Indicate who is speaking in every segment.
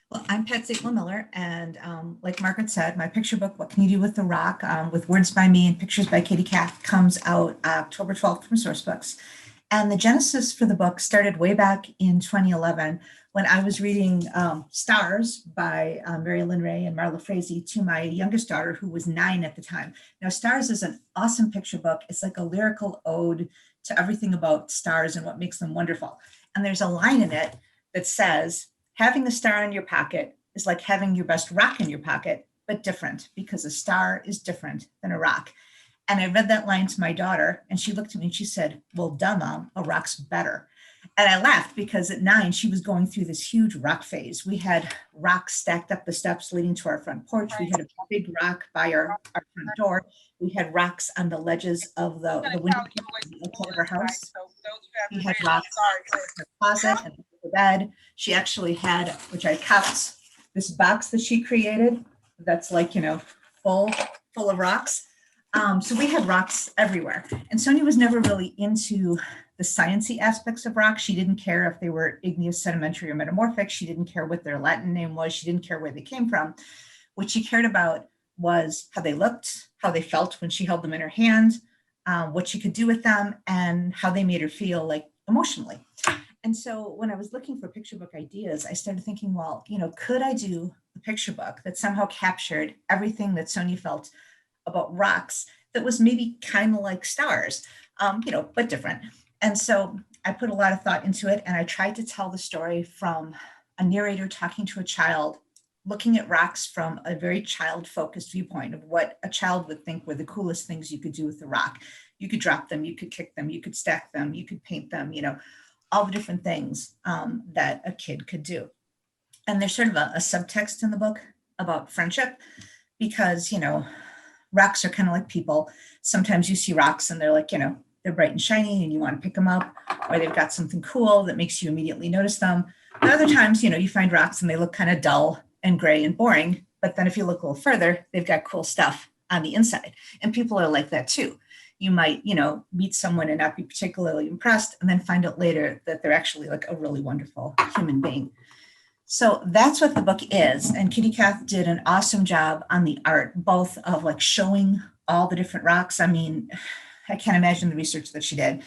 Speaker 1: Well, I'm Pat Zietlow Miller, and like Margaret said, my picture book, What Can You Do with the Rock, with words by me and pictures by Katie Kath, comes out October 12th from Sourcebooks. And the genesis for the book started way back in 2011 when I was reading Stars by Mary Lynn Ray and Marla Frazee to my youngest daughter, who was 9 at the time. Now, Stars is an awesome picture book. It's like a lyrical ode to everything about stars and what makes them wonderful. And there's a line in it that says, having a star in your pocket is like having your best rock in your pocket, but different because a star is different than a rock. And I read that line to my daughter, and she looked at me and she said, "Well, duh, mom, a rock's better." And I laughed because at 9, she was going through this huge rock phase. We had rocks stacked up the steps leading to our front porch. We had a big rock by our front door. We had rocks on the ledges of the window outside of our house. We had rocks in the closet and the bed. She actually had, which I kept, this box that she created that's like, full of rocks. So we had rocks everywhere. And Sonia was never really into the sciencey aspects of rocks. She didn't care if they were igneous, sedimentary, or metamorphic. She didn't care what their Latin name was. She didn't care where they came from. What she cared about was how they looked, how they felt when she held them in her hand, what she could do with them, and how they made her feel, like, emotionally. And so when I was looking for picture book ideas, I started thinking, well, could I do a picture book that somehow captured everything that Sonia felt about rocks that was maybe kind of like stars, but different. And so I put a lot of thought into it, and I tried to tell the story from a narrator talking to a child, looking at rocks from a very child-focused viewpoint of what a child would think were the coolest things you could do with the rock. You could drop them, you could kick them, you could stack them, you could paint them, all the different things that a kid could do. And there's sort of a subtext in the book about friendship because, rocks are kind of like people. Sometimes you see rocks and they're like, they're bright and shiny and you want to pick them up, or they've got something cool that makes you immediately notice them. But other times, you find rocks and they look kind of dull and gray and boring. But then if you look a little further, they've got cool stuff on the inside. And people are like that too. You might, meet someone and not be particularly impressed, and then find out later that they're actually like a really wonderful human being. So that's what the book is. And Kitty Kath did an awesome job on the art, both of like showing all the different rocks. I mean, I can't imagine the research that she did,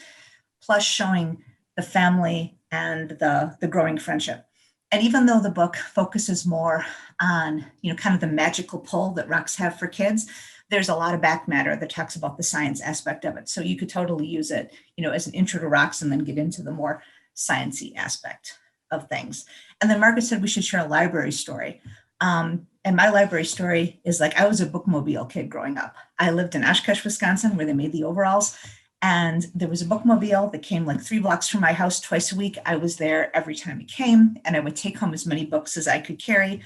Speaker 1: plus showing the family and the growing friendship. And even though the book focuses more on, kind of the magical pull that rocks have for kids, there's a lot of back matter that talks about the science aspect of it. So you could totally use it, as an intro to rocks and then get into the more sciencey aspect of things. And then Margaret said we should share a library story. And my library story is like, I was a bookmobile kid growing up. I lived in Oshkosh, Wisconsin, where they made the overalls. And there was a bookmobile that came like 3 blocks from my house twice a week. I was there every time it came, and I would take home as many books as I could carry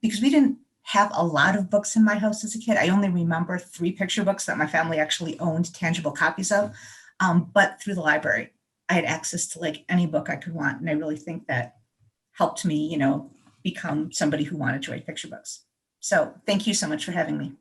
Speaker 1: because we didn't have a lot of books in my house as a kid. I only remember 3 picture books that my family actually owned tangible copies of. But through the library, I had access to like any book I could want. And I really think that helped me, become somebody who wanted to write picture books. So thank you so much for having me.